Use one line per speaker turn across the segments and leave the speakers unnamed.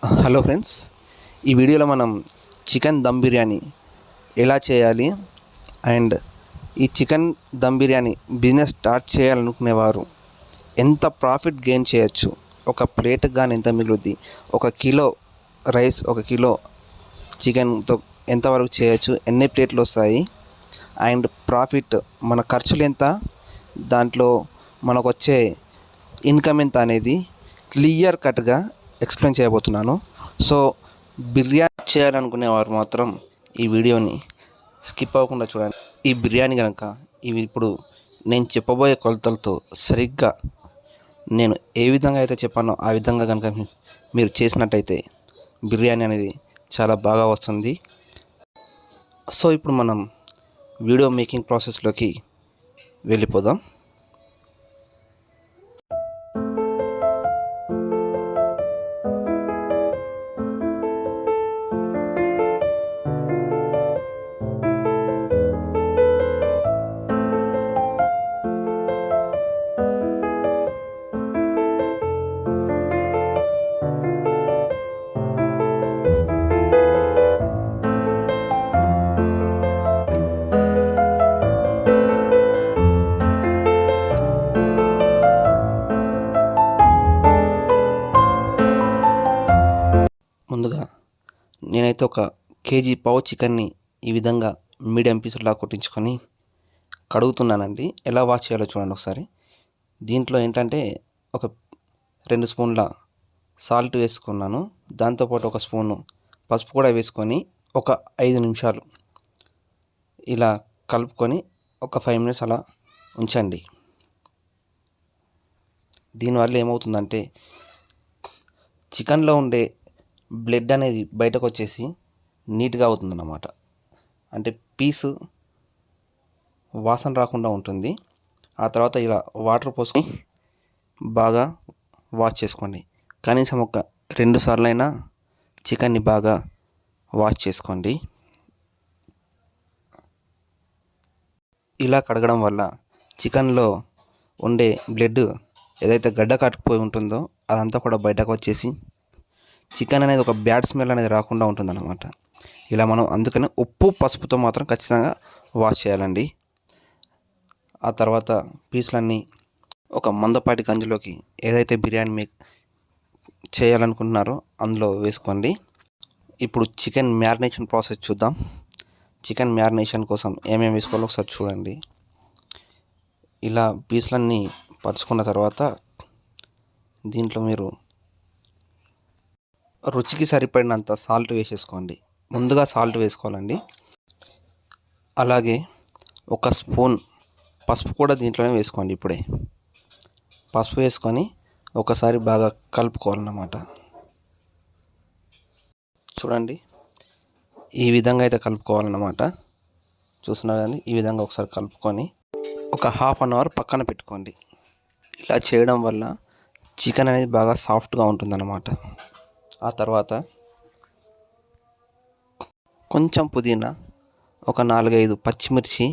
Hello friends, ఈ వీడియోలో మనం చికెన్ దమ్ బిర్యానీ ఎలా చేయాలి అండ్ ఈ chicken dum biryani business start చేయాలనుకునేవారు ఎంత ప్రాఫిట్ గెయిన్ చేయొచ్చు, ఒక ప్లేట్కి కానీ ఎంత మిగులుద్ది, ఒక కిలో రైస్ ఒక కిలో చికెన్తో ఎంతవరకు చేయొచ్చు, ఎన్ని ప్లేట్లు వస్తాయి అండ్ ప్రాఫిట్ మన ఖర్చులు ఎంత, దాంట్లో మనకు వచ్చే ఇన్కమ్ ఎంత అనేది క్లియర్ కట్గా ఎక్స్ప్లెయిన్ చేయబోతున్నాను. సో బిర్యానీ చేయాలనుకునేవారు మాత్రం ఈ వీడియోని స్కిప్ అవ్వకుండా చూడండి. ఈ బిర్యానీ కనుక ఇప్పుడు నేను చెప్పబోయే కొలతలతో సరిగ్గా నేను ఏ విధంగా అయితే చెప్పానో ఆ విధంగా కనుక మీరు చేసినట్టయితే బిర్యానీ అనేది చాలా బాగా వస్తుంది. సో ఇప్పుడు మనం వీడియో మేకింగ్ ప్రాసెస్లోకి వెళ్ళిపోదాం. ముందుగా నేనైతే ఒక కేజీ పావు చికెన్ని ఈ విధంగా మీడియం పీసులా కొట్టించుకొని కడుగుతున్నానండి. ఎలా వాష్ చేయాలో చూడండి ఒకసారి. దీంట్లో ఏంటంటే ఒక 2 స్పూన్ల సాల్ట్ వేసుకున్నాను, దాంతోపాటు ఒక స్పూను పసుపు కూడా వేసుకొని ఒక 5 నిమిషాలు ఇలా కలుపుకొని ఒక 5 మినిట్స్ అలా ఉంచండి. దీనివల్ల ఏమవుతుందంటే చికెన్లో ఉండే బ్లడ్ అనేది బయటకు వచ్చేసి నీట్గా అవుతుందన్నమాట. అంటే పీసు వాసన రాకుండా ఉంటుంది. ఆ తర్వాత ఇలా వాటర్ పోసుకొని బాగా వాష్ చేసుకోండి. కనీసం ఒక 2 సార్లైనా చికెన్ని బాగా వాష్ చేసుకోండి. ఇలా కడగడం వల్ల చికెన్లో ఉండే బ్లడ్ ఏదైతే గడ్డ కట్టుకుపోయి ఉంటుందో అదంతా కూడా బయటకు వచ్చేసి చికెన్ అనేది ఒక బ్యాడ్ స్మెల్ అనేది రాకుండా ఉంటుందన్నమాట. ఇలా మనం అందుకని ఉప్పు పసుపుతో మాత్రం ఖచ్చితంగా వాష్ చేయాలండి. ఆ తర్వాత పీసులన్నీ ఒక మందపాటి గంజిలోకి ఏదైతే బిర్యానీ చేయాలనుకుంటున్నారో అందులో వేసుకోండి. ఇప్పుడు చికెన్ మ్యారినేషన్ ప్రాసెస్ చూద్దాం. చికెన్ మ్యారినేషన్ కోసం ఏమేమి వేసుకోవాలో ఒకసారి చూడండి. ఇలా పీసులన్నీ పరుచుకున్న తర్వాత దీంట్లో మీరు రుచికి సరిపడినంత సాల్ట్ వేసేసుకోండి. ముందుగా సాల్ట్ వేసుకోవాలండి. అలాగే ఒక స్పూన్ పసుపు కూడా దీంట్లోనే వేసుకోండి. ఇప్పుడే పసుపు వేసుకొని ఒకసారి బాగా కలుపుకోవాలన్నమాట. చూడండి, ఈ విధంగా అయితే కలుపుకోవాలన్నమాట. చూస్తున్నారు కానీ ఈ విధంగా ఒకసారి కలుపుకొని ఒక ½ అన్ అవర్ పక్కన పెట్టుకోండి. ఇలా చేయడం వల్ల చికెన్ అనేది బాగా సాఫ్ట్గా ఉంటుందన్నమాట. ఆ తర్వాత కొంచెం పుదీనా, ఒక 4-5 పచ్చిమిర్చి,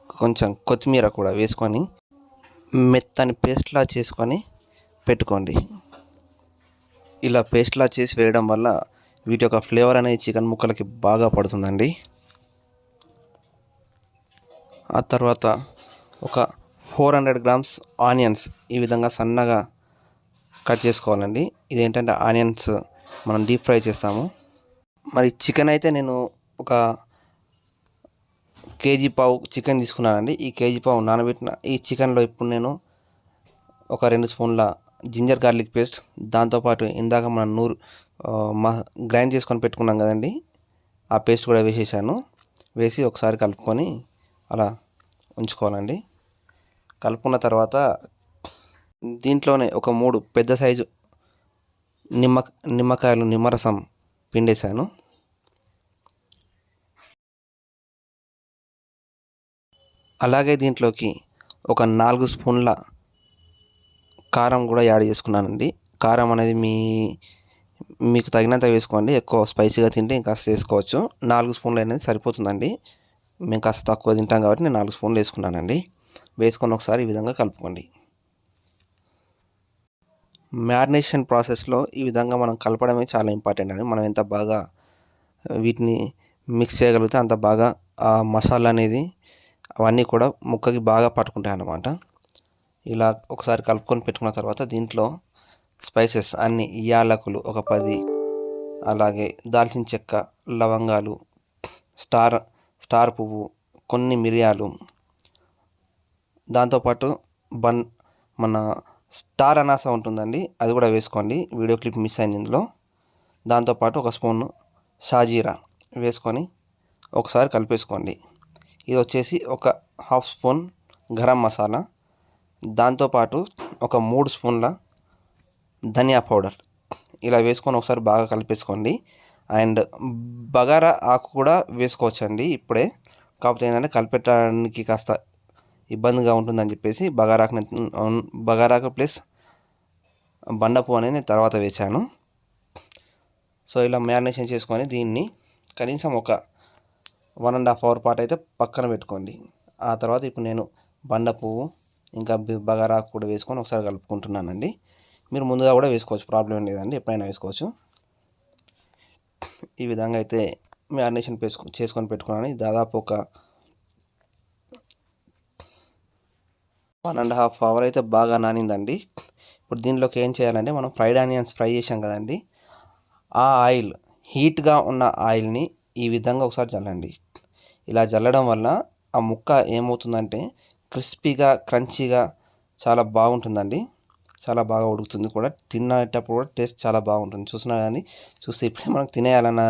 కొంచెం కొత్తిమీర కూడా వేసుకొని మెత్తని పేస్ట్లా చేసుకొని పెట్టుకోండి. ఇలా పేస్ట్లా చేసి వేయడం వల్ల వీటి యొక్క ఫ్లేవర్ అనేది చికెన్ ముక్కలకి బాగా పడుతుందండి. ఆ తర్వాత ఒక 400 గ్రామ్స్ ఆనియన్స్ ఈ విధంగా సన్నగా కట్ చేసుకోవాలండి. ఇదేంటంటే ఆనియన్స్ మనం డీప్ ఫ్రై చేస్తాము. మరి చికెన్ అయితే నేను ఒక కేజీ పావు చికెన్ తీసుకున్నానండి. ఈ కేజీ పావు నానబెట్టిన ఈ చికెన్లో ఇప్పుడు నేను ఒక 2 స్పూన్ల జింజర్ గార్లిక్ పేస్ట్, దాంతోపాటు ఇందాక మనం గ్రైండ్ చేసుకొని పెట్టుకున్నాం కదండి, ఆ పేస్ట్ కూడా వేసేసాను. వేసి ఒకసారి కలుపుకొని అలా ఉంచుకోవాలండి. కలుపుకున్న తర్వాత దీంట్లోనే ఒక 3 పెద్ద సైజు నిమ్మకాయలు నిమ్మరసం పిండేశాను. అలాగే దీంట్లోకి ఒక 4 స్పూన్ల కారం కూడా యాడ్ చేసుకున్నానండి. కారం అనేది మీకు తగినంత వేసుకోండి. ఎక్కువ స్పైసీగా తింటే ఇంకాస్త వేసుకోవచ్చు. 4 స్పూన్లు అనేది సరిపోతుందండి. మేము కాస్త తక్కువ తింటాం కాబట్టి నేను 4 స్పూన్లు వేసుకున్నానండి. వేసుకొని ఒకసారి ఈ విధంగా కలుపుకోండి. మ్యారినేషన్ ప్రాసెస్లో ఈ విధంగా మనం కలపడమే చాలా ఇంపార్టెంట్ అండి. మనం ఎంత బాగా వీటిని మిక్స్ చేయగలిగితే అంత బాగా ఆ మసాలా అనేది అవన్నీ కూడా ముక్కకి బాగా పట్టుకుంటాయి అన్నమాట. ఇలా ఒకసారి కలుపుకొని పెట్టుకున్న తర్వాత దీంట్లో స్పైసెస్ అన్ని యాలకులు ఒక 10, అలాగే దాల్చిన చెక్క, లవంగాలు, స్టార్ పువ్వు, కొన్ని మిరియాలు, దాంతోపాటు మన స్టార్ అనాస ఉంటుందండి, అది కూడా వేసుకోండి. వీడియో క్లిప్ మిస్ అయింది ఇందులో. దాంతోపాటు ఒక స్పూన్ షాజీరా వేసుకొని ఒకసారి కలిపేసుకోండి. ఇది వచ్చేసి ఒక హాఫ్ స్పూన్ గరం మసాలా, దాంతోపాటు ఒక 3 స్పూన్ల ధనియా పౌడర్ ఇలా వేసుకొని ఒకసారి బాగా కలిపేసుకోండి. అండ్ బగారా ఆకు కూడా వేసుకోవచ్చండి ఇప్పుడే. కాకపోతే ఏంటంటే కలిపెట్టడానికి కాస్త ఇబ్బందిగా ఉంటుందని చెప్పేసి బగారాకు ప్లస్ బండపు అనేది నేను తర్వాత వేశాను. సో ఇలా మ్యారినేషన్ చేసుకొని దీన్ని కనీసం ఒక 1.5 అవర్ పాటు అయితే పక్కన పెట్టుకోండి. ఆ తర్వాత ఇప్పుడు నేను బండ పువ్వు ఇంకా బగారాకు కూడా వేసుకొని ఒకసారి కలుపుకుంటున్నానండి. మీరు ముందుగా కూడా వేసుకోవచ్చు, ప్రాబ్లం ఏం లేదండి, ఎప్పుడైనా వేసుకోవచ్చు. ఈ విధంగా అయితే మ్యారినేషన్ చేసుకొని పెట్టుకున్నాను. దాదాపు ఒక 1.5 అవర్ అయితే బాగా నానిందండి. ఇప్పుడు దీనిలోకి ఏం చేయాలంటే మనం ఫ్రైడ్ ఆనియన్స్ ఫ్రై చేసాం కదండి, ఆ ఆయిల్ హీట్గా ఉన్న ఆయిల్ని ఈ విధంగా ఒకసారి చల్లండి. ఇలా చల్లడం వల్ల ఆ ముక్క ఏమవుతుందంటే క్రిస్పీగా క్రంచీగా చాలా బాగుంటుందండి. చాలా బాగా ఉడుకుతుంది కూడా, తినేటప్పుడు కూడా టేస్ట్ చాలా బాగుంటుంది. చూసినా కానీ చూస్తే ఇప్పుడే మనకు తినేయాలన్న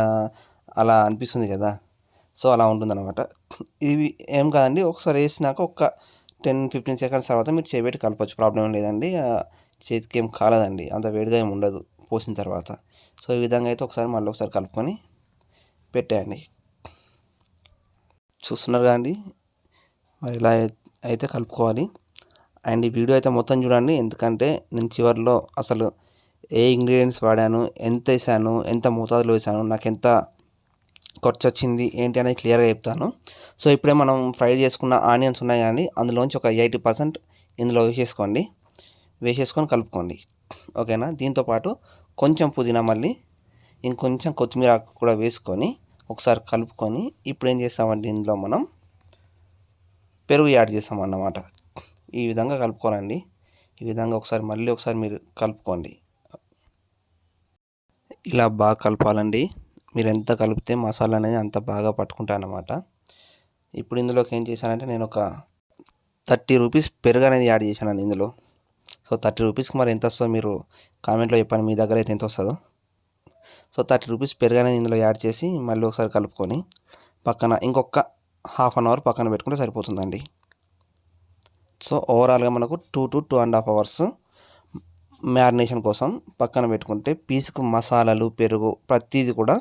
అలా అనిపిస్తుంది కదా, సో అలా ఉంటుందన్నమాట. ఇవి ఏం కాదండి, ఒకసారి వేసినాక ఒక 10-15 సెకండ్స్ తర్వాత మీరు చేయబెట్టి కలపచ్చు, ప్రాబ్లం ఏం లేదండి. చేతికి ఏం కాలదండి, అంత వేడిగా ఏమి ఉండదు పోసిన తర్వాత. సో ఈ విధంగా అయితే మళ్ళీ ఒకసారి కలుపుకొని పెట్టేయండి. చూస్తున్నారు కదండి, మరి ఇలా అయితే కలుపుకోవాలి. అండ్ ఈ వీడియో అయితే మొత్తం చూడండి, ఎందుకంటే నేను చివరిలో అసలు ఏ ఇంగ్రీడియంట్స్ వాడాను, ఎంత వేసాను, ఎంత మోతాదులో వేసాను, నాకు ఎంత ఖర్చు వచ్చింది ఏంటి అనేది క్లియర్గా చెప్తాను. సో ఇప్పుడే మనం ఫ్రై చేసుకున్న ఆనియన్స్ ఉన్నాయి కానీ అందులోంచి ఒక 80% ఇందులో వేసేసుకొని కలుపుకోండి, ఓకేనా. దీంతోపాటు కొంచెం పుదీనా, మళ్ళీ ఇంకొంచెం కొత్తిమీర కూడా వేసుకొని ఒకసారి కలుపుకొని ఇప్పుడు ఏం చేస్తామంటే ఇందులో మనం పెరుగు యాడ్ చేస్తామన్నమాట. ఈ విధంగా కలుపుకోవాలండి. ఈ విధంగా మళ్ళీ ఒకసారి మీరు కలుపుకోండి. ఇలా బాగా కలపాలండి. మీరు ఎంత కలిపితే మసాలా అనేది అంత బాగా పట్టుకుంటారన్నమాట. ఇప్పుడు ఇందులోకి ఏం చేశానంటే నేను ఒక 30 రూపీస్ పెరుగు అనేది యాడ్ చేశానండి ఇందులో. సో 30 రూపీస్కి మరి ఎంత వస్తుందో మీరు కామెంట్లో చెప్పండి, మీ దగ్గర అయితే ఎంత వస్తుందో. సో 30 రూపీస్ పెరుగు అనేది ఇందులో యాడ్ చేసి మళ్ళీ ఒకసారి కలుపుకొని పక్కన ఇంకొక హాఫ్ అన్ అవర్ పక్కన పెట్టుకుంటే సరిపోతుందండి. సో ఓవరాల్గా మనకు 2 to 2.5 అవర్స్ మ్యారినేషన్ కోసం పక్కన పెట్టుకుంటే పీసుకు మసాలాలు, పెరుగు ప్రతిదీ కూడా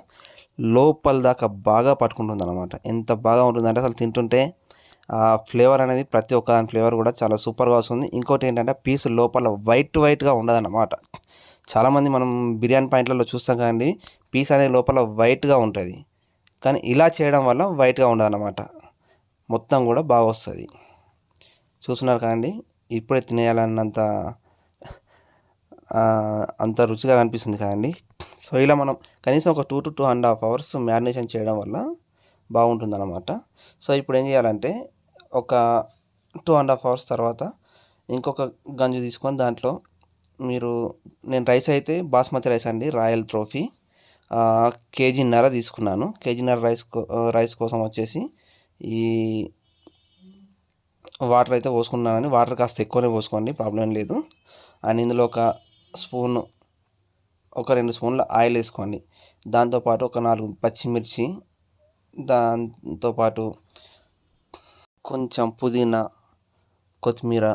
లోపల దాకా బాగా పట్టుకుంటుంది అనమాట. ఎంత బాగా ఉంటుందంటే అసలు తింటుంటే ఆ ఫ్లేవర్ అనేది ప్రతి ఒక్క దాని ఫ్లేవర్ కూడా చాలా సూపర్గా వస్తుంది. ఇంకోటి ఏంటంటే పీసు లోపల వైట్గా ఉండదన్నమాట. చాలామంది మనం బిర్యానీ పాయింట్లలో చూస్తాం కదండి, పీస్ అనేది లోపల వైట్గా ఉంటుంది, కానీ ఇలా చేయడం వల్ల వైట్గా ఉండదన్నమాట, మొత్తం కూడా బాగా వస్తుంది. చూస్తున్నారు కదండి, ఇప్పుడే తినేయాలన్నంత అంత రుచిగా కనిపిస్తుంది కదండి. సో ఇలా మనం కనీసం ఒక 2 to 2.5 అవర్స్ మ్యారినేషన్ చేయడం వల్ల బాగుంటుందన్నమాట. సో ఇప్పుడు ఏం చేయాలంటే ఒక 2.5 అవర్స్ తర్వాత ఇంకొక గంజు తీసుకొని దాంట్లో నేను రైస్ అయితే బాస్మతి రైస్ అండి, రాయల్ ట్రోఫీ, 1.5 kg తీసుకున్నాను. 1.5 kg రైస్ కోసం వచ్చేసి ఈ వాటర్ అయితే పోసుకున్నానని, వాటర్ కాస్త ఎక్కువనే పోసుకోండి, ప్రాబ్లం లేదు. అండ్ ఇందులో ఒక 2 స్పూన్ల ఆయిల్ వేసుకోండి. దాంతోపాటు ఒక 4 పచ్చిమిర్చి, దాంతోపాటు కొంచెం పుదీనా, కొత్తిమీర,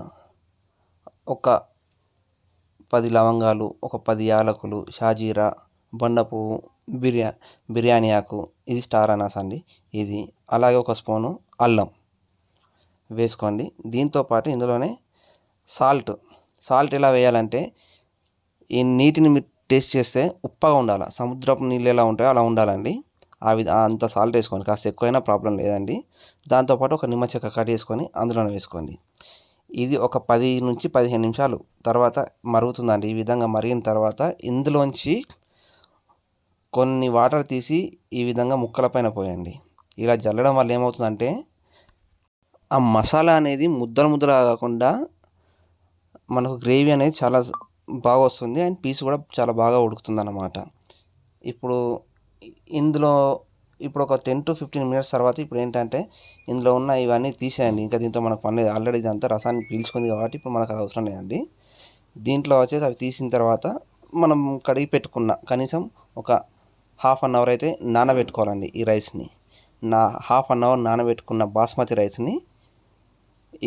ఒక 10 లవంగాలు, ఒక 10 యాలకులు, షాజీరా, బండ పువ్వు, బిర్యానీ ఆకు, ఇది స్టార్ అనాస అండి ఇది, అలాగే ఒక స్పూను అల్లం వేసుకోండి. దీంతోపాటు ఇందులోనే సాల్ట్ ఎలా వేయాలంటే ఈ నీటిని మీరు టేస్ట్ చేస్తే ఉప్పగా ఉండాలి, సముద్రపు నీళ్ళు ఎలా ఉంటాయో అలా ఉండాలండి. అంత సాల్ట్ వేసుకోండి, కాస్త ఎక్కువైనా ప్రాబ్లం లేదండి. దాంతోపాటు ఒక నిమ్మ చెక్క కట్ చేసుకొని అందులోనే వేసుకోండి. ఇది ఒక 10 నుంచి 15 నిమిషాలు తర్వాత మరుగుతుందండి. ఈ విధంగా మరిగిన తర్వాత ఇందులోంచి కొన్ని వాటర్ తీసి ఈ విధంగా ముక్కల పైన పోయండి. ఇలా జల్లడం వల్ల ఏమవుతుందంటే ఆ మసాలా అనేది ముద్దలు ముద్దలుగా కాకుండా మనకు గ్రేవీ అనేది చాలా బాగా వస్తుంది అండ్ పీస్ కూడా చాలా బాగా ఉడుకుతుందన్నమాట. ఇప్పుడు ఇందులో ఒక 10 to 15 మినిట్స్ తర్వాత ఇప్పుడు ఏంటంటే ఇందులో ఉన్న ఇవన్నీ తీసేయండి. ఇంకా దీంతో మనకు పని లేదు. ఆల్రెడీ ఇదంతా రసాన్ని పీల్చుకుంది కాబట్టి ఇప్పుడు మనకు అది అవసరం లేదండి. దీంట్లో వచ్చేసి అవి తీసిన తర్వాత మనం కడిగి పెట్టుకున్న కనీసం ఒక హాఫ్ అన్ అవర్ అయితే నానబెట్టుకోవాలండి ఈ రైస్ని. హాఫ్ అన్ అవర్ నానబెట్టుకున్న బాస్మతి రైస్ని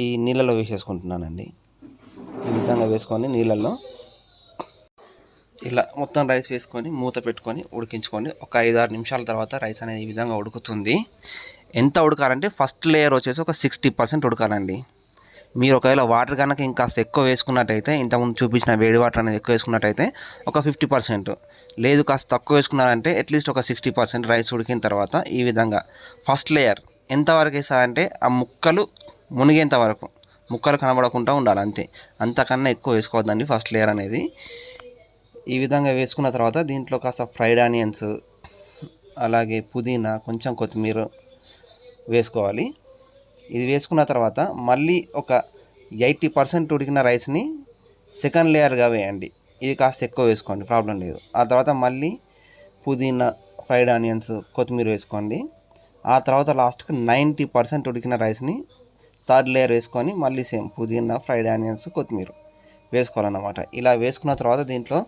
ఈ నీళ్ళలో వేసేసుకుంటున్నానండి. ఈ విధంగా వేసుకొని నీళ్ళల్లో ఇలా మొత్తం రైస్ వేసుకొని మూత పెట్టుకొని ఉడికించుకొని ఒక 5-6 నిమిషాల తర్వాత రైస్ అనేది ఈ విధంగా ఉడుకుతుంది. ఎంత ఉడకాలంటే ఫస్ట్ లేయర్ వచ్చేసి ఒక 60% ఉడకాలండి. మీరు ఒకవేళ వాటర్ కనుక ఇంకాస్త ఎక్కువ వేసుకున్నట్టయితే, ఇంతకుముందు చూపించిన వేడి వాటర్ అనేది ఎక్కువ వేసుకున్నట్టయితే ఒక 50%, లేదు కాస్త తక్కువ వేసుకున్నారంటే అట్లీస్ట్ ఒక 60% రైస్ ఉడికిన తర్వాత ఈ విధంగా ఫస్ట్ లేయర్ ఎంతవరకు వేసారంటే ఆ ముక్కలు మునిగేంత వరకు, ముక్కలు కనబడకుండా ఉండాలి అంతే. అంతకన్నా ఎక్కువ వేసుకోవద్దండి ఫస్ట్ లేయర్ అనేది. ఈ విధంగా వేసుకున్న తర్వాత దీంట్లో కాస్త ఫ్రైడ్ ఆనియన్స్, అలాగే పుదీనా, కొంచెం కొత్తిమీర వేసుకోవాలి. ఇది వేసుకున్న తర్వాత మళ్ళీ ఒక 80% ఉడికిన రైస్ని సెకండ్ లేయర్గా వేయండి. ఇది కాస్త ఎక్కువ వేసుకోండి, ప్రాబ్లం లేదు. ఆ తర్వాత మళ్ళీ పుదీనా, ఫ్రైడ్ ఆనియన్స్, కొత్తిమీర వేసుకోండి. ఆ తర్వాత లాస్ట్కి 90% ఉడికిన రైస్ని థర్డ్ లేయర్ వేసుకొని మళ్ళీ సేమ్ పుదీనా, ఫ్రైడ్ ఆనియన్స్, కొత్తిమీర వేసుకోవాలన్నమాట. ఇలా వేసుకున్న తర్వాత దీంట్లో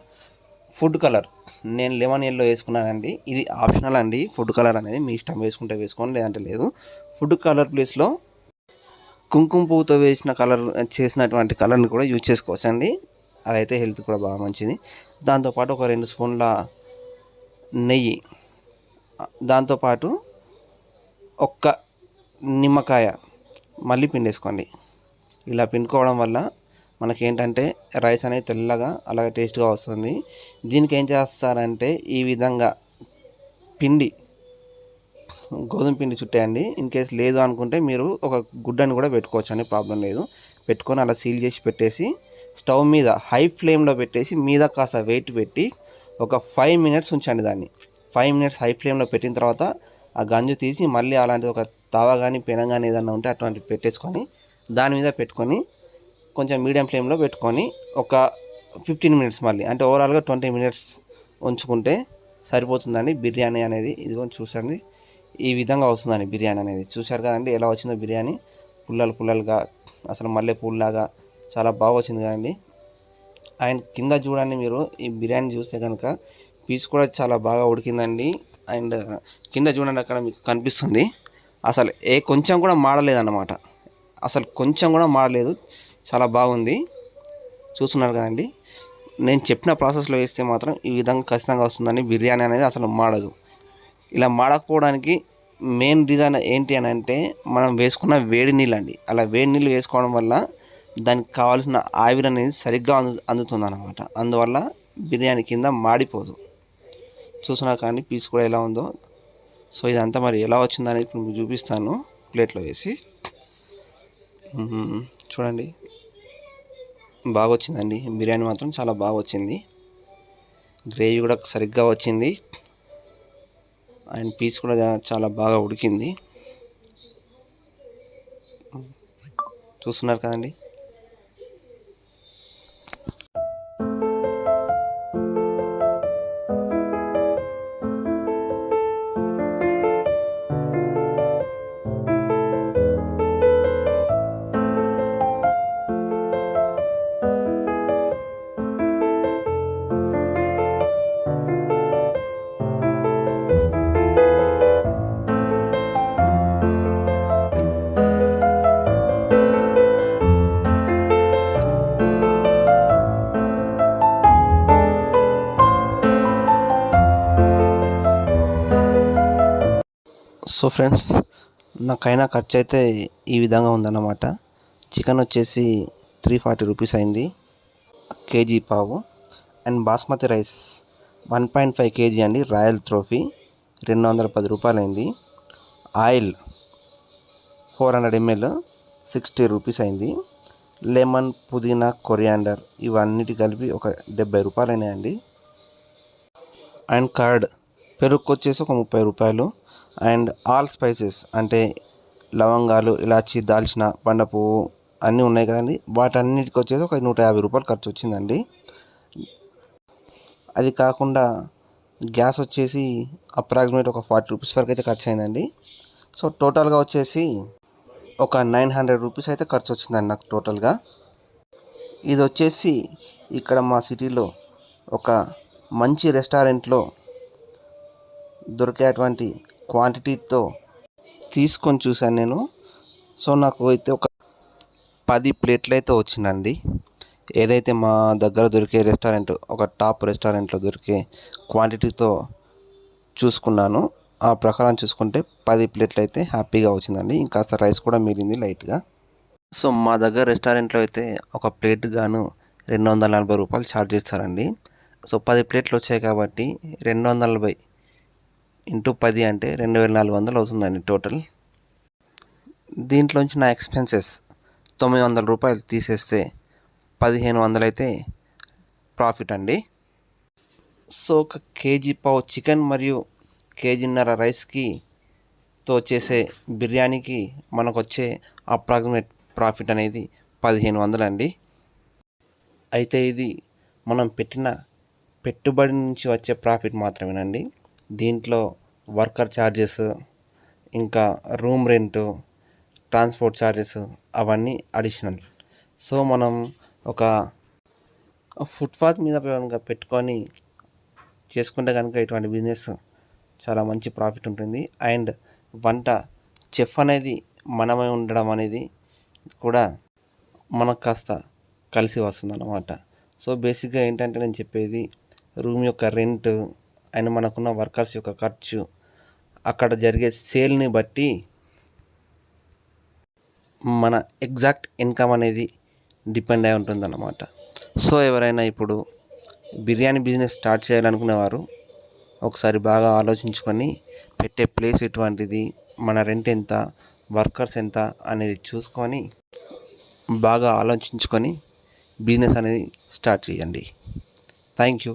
ఫుడ్ కలర్, నేను లెమన్ ఎల్లో వేసుకున్నానండి. ఇది ఆప్షనల్ అండి. ఫుడ్ కలర్ అనేది మీ ఇష్టం, వేసుకుంటే వేసుకోండి, లేదంటే లేదు. ఫుడ్ కలర్ ప్లేస్లో కుంకుమ పువ్వుతో చేసినటువంటి కలర్ని కూడా యూజ్ చేసుకోవచ్చు అండి. అదైతే హెల్త్ కూడా బాగా మంచిది. దాంతోపాటు ఒక 2 స్పూన్ల నెయ్యి, దాంతోపాటు ఒక్క నిమ్మకాయ మళ్ళీ పిండేసుకోండి. ఇలా పిండుకోవడం వల్ల మనకేంటంటే రైస్ అనేది తెల్లగా అలాగే టేస్ట్గా వస్తుంది. దీనికి ఏం చేస్తారంటే ఈ విధంగా గోధుమ పిండి చుట్టేయండి. ఇన్ కేస్ లేదు అనుకుంటే మీరు ఒక గుడ్డని కూడా పెట్టుకోవచ్చు అండి, ప్రాబ్లం లేదు. పెట్టుకొని అలా సీల్ చేసి పెట్టేసి స్టవ్ మీద హై ఫ్లేమ్లో పెట్టేసి మీద కాస్త వెయిట్ పెట్టి ఒక 5 మినిట్స్ ఉంచండి. దాన్ని 5 మినిట్స్ హై ఫ్లేమ్లో పెట్టిన తర్వాత ఆ గంజు తీసి మళ్ళీ అలాంటిది ఒక తవ కానీ పెనం కానీ ఏదైనా ఉంటే అటువంటివి పెట్టేసుకొని దాని మీద పెట్టుకొని కొంచెం మీడియం ఫ్లేమ్లో పెట్టుకొని ఒక 15 మినిట్స్ మళ్ళీ, అంటే ఓవరాల్గా 20 మినిట్స్ ఉంచుకుంటే సరిపోతుందండి బిర్యానీ అనేది. ఇదిగో చూసండి, ఈ విధంగా వస్తుందండి బిర్యానీ అనేది. చూశారు కదండి ఎలా వచ్చిందో బిర్యానీ, పుల్లలుగా అసలు మల్లె పూల్లాగా చాలా బాగా వచ్చింది కదండి. అండ్ కింద చూడండి, మీరు ఈ బిర్యానీ చూస్తే కనుక పీస్ కూడా చాలా బాగా ఉడికిందండి. అండ్ కింద చూడండి, అక్కడ మీకు కనిపిస్తుంది అసలు కొంచెం కూడా మాడలేదన్నమాట. అసలు కొంచెం కూడా మాడలేదు, చాలా బాగుంది. చూస్తున్నారు కదండి. నేను చెప్పిన ప్రాసెస్లో వేస్తే మాత్రం ఈ విధంగా ఖచ్చితంగా వస్తుందండి బిర్యానీ అనేది, అసలు మాడదు. ఇలా మాడకపోవడానికి మెయిన్ రీజన్ ఏంటి అని అంటే మనం వేసుకున్న వేడి నీళ్ళు అండి. అలా వేడి నీళ్ళు వేసుకోవడం వల్ల దానికి కావాల్సిన ఆవిరి అనేది సరిగ్గా అందుతుంది అన్నమాట. అందువల్ల బిర్యానీ కింద మాడిపోదు. చూస్తున్నారు కానీ పీస్ కూడా ఎలా ఉందో. సో ఇదంతా మరి ఎలా వచ్చిందనేది ఇప్పుడు మీకు చూపిస్తాను ప్లేట్లో వేసి. చూడండి, బాగా వచ్చిందండి బిర్యానీ, మాత్రం చాలా బాగా వచ్చింది. గ్రేవీ కూడా సరిగ్గా వచ్చింది అండ్ పీస్ కూడా చాలా బాగా ఉడికింది. చూస్తున్నారు కదండి. సో ఫ్రెండ్స్, నాకైనా ఖర్చు అయితే ఈ విధంగా ఉందన్నమాట. చికెన్ వచ్చేసి 340 రూపీస్ అయింది, కేజీ పావు. అండ్ బాస్మతి రైస్ 1.5 kg అండి, రాయల్ ట్రోఫీ, 210 రూపాయలు అయింది. ఆయిల్ 400 ml 60 రూపీస్ అయింది. లెమన్, పుదీనా, కొరియాండర్ ఇవన్నిటి కలిపి ఒక 70 రూపాయలు అయినాయండి. అండ్ కర్డ్ పెరుగుకి వచ్చేసి ఒక 30 రూపాయలు. అండ్ ఆల్ స్పైసెస్ అంటే లవంగాలు, ఇలాచి, దాల్చిన, బండ పువ్వు అన్నీ ఉన్నాయి కదండి, వాటన్నిటికి వచ్చేసి ఒక 150 రూపాయలు ఖర్చు వచ్చిందండి. అది కాకుండా గ్యాస్ వచ్చేసి అప్రాక్సిమేట్ ఒక 40 రూపీస్ వరకు అయితే ఖర్చు అయిందండి. సో టోటల్గా వచ్చేసి ఒక 900 రూపీస్ అయితే ఖర్చు వచ్చిందండి నాకు టోటల్గా. ఇది వచ్చేసి ఇక్కడ మా సిటీలో ఒక మంచి రెస్టారెంట్లో దొరికేటువంటి క్వాంటిటీతో తీసుకొని చూశాను నేను. సో నాకు అయితే ఒక 10 ప్లేట్లు అయితే వచ్చిందండి. ఏదైతే మా దగ్గర దొరికే రెస్టారెంట్, ఒక టాప్ రెస్టారెంట్లో దొరికే క్వాంటిటీతో చూసుకున్నాను. ఆ ప్రకారం చూసుకుంటే 10 ప్లేట్లు అయితే హ్యాపీగా వచ్చిందండి. ఇంకాస్త రైస్ కూడా మిగిలింది లైట్గా. సో మా దగ్గర రెస్టారెంట్లో అయితే ఒక ప్లేట్ గాను 240 రూపాయలు ఛార్జ్ చేస్తారండి. సో 10 ప్లేట్లు వచ్చాయి కాబట్టి 240 ఇంటూ 10 అంటే 2400 అవుతుందండి టోటల్. దీంట్లోంచి నా ఎక్స్పెన్సెస్ 900 రూపాయలు తీసేస్తే 1500 అయితే ప్రాఫిట్ అండి. సో ఒక కేజీ పావు చికెన్ మరియు కేజీన్నర రైస్కి తో చేసే బిర్యానీకి మనకు వచ్చే అప్రాక్సిమేట్ ప్రాఫిట్ అనేది 1500 అండి. అయితే ఇది మనం పెట్టిన పెట్టుబడి నుంచి వచ్చే ప్రాఫిట్ మాత్రమేనండి. దీంట్లో వర్కర్ ఛార్జెస్, ఇంకా రూమ్ రెంటు, ట్రాన్స్పోర్ట్ ఛార్జెస్ అవన్నీ అడిషనల్. సో మనం ఒక ఫుట్పాత్ మీద కనుక పెట్టుకొని చేసుకుంటే కనుక ఇటువంటి బిజినెస్ చాలా మంచి ప్రాఫిట్ ఉంటుంది. అండ్ వంట చెఫ్ అనేది మనమే ఉండడం అనేది కూడా మనకు కాస్త కలిసి వస్తుంది అన్నమాట. సో బేసిక్గా ఏంటంటే నేను చెప్పేది, రూమ్ యొక్క రెంట్ అండ్ మనకున్న వర్కర్స్ యొక్క ఖర్చు, అక్కడ జరిగే సేల్ని బట్టి మన ఎగ్జాక్ట్ ఇన్కమ్ అనేది డిపెండ్ అయి ఉంటుంది అన్నమాట. సో ఎవరైనా ఇప్పుడు బిర్యానీ బిజినెస్ స్టార్ట్ చేయాలనుకునేవారు ఒకసారి బాగా ఆలోచించుకొని పెట్టే ప్లేస్ ఎటువంటిది, మన రెంట్ ఎంత, వర్కర్స్ ఎంత అనేది చూసుకొని బాగా ఆలోచించుకొని బిజినెస్ అనేది స్టార్ట్ చేయండి. Thank you.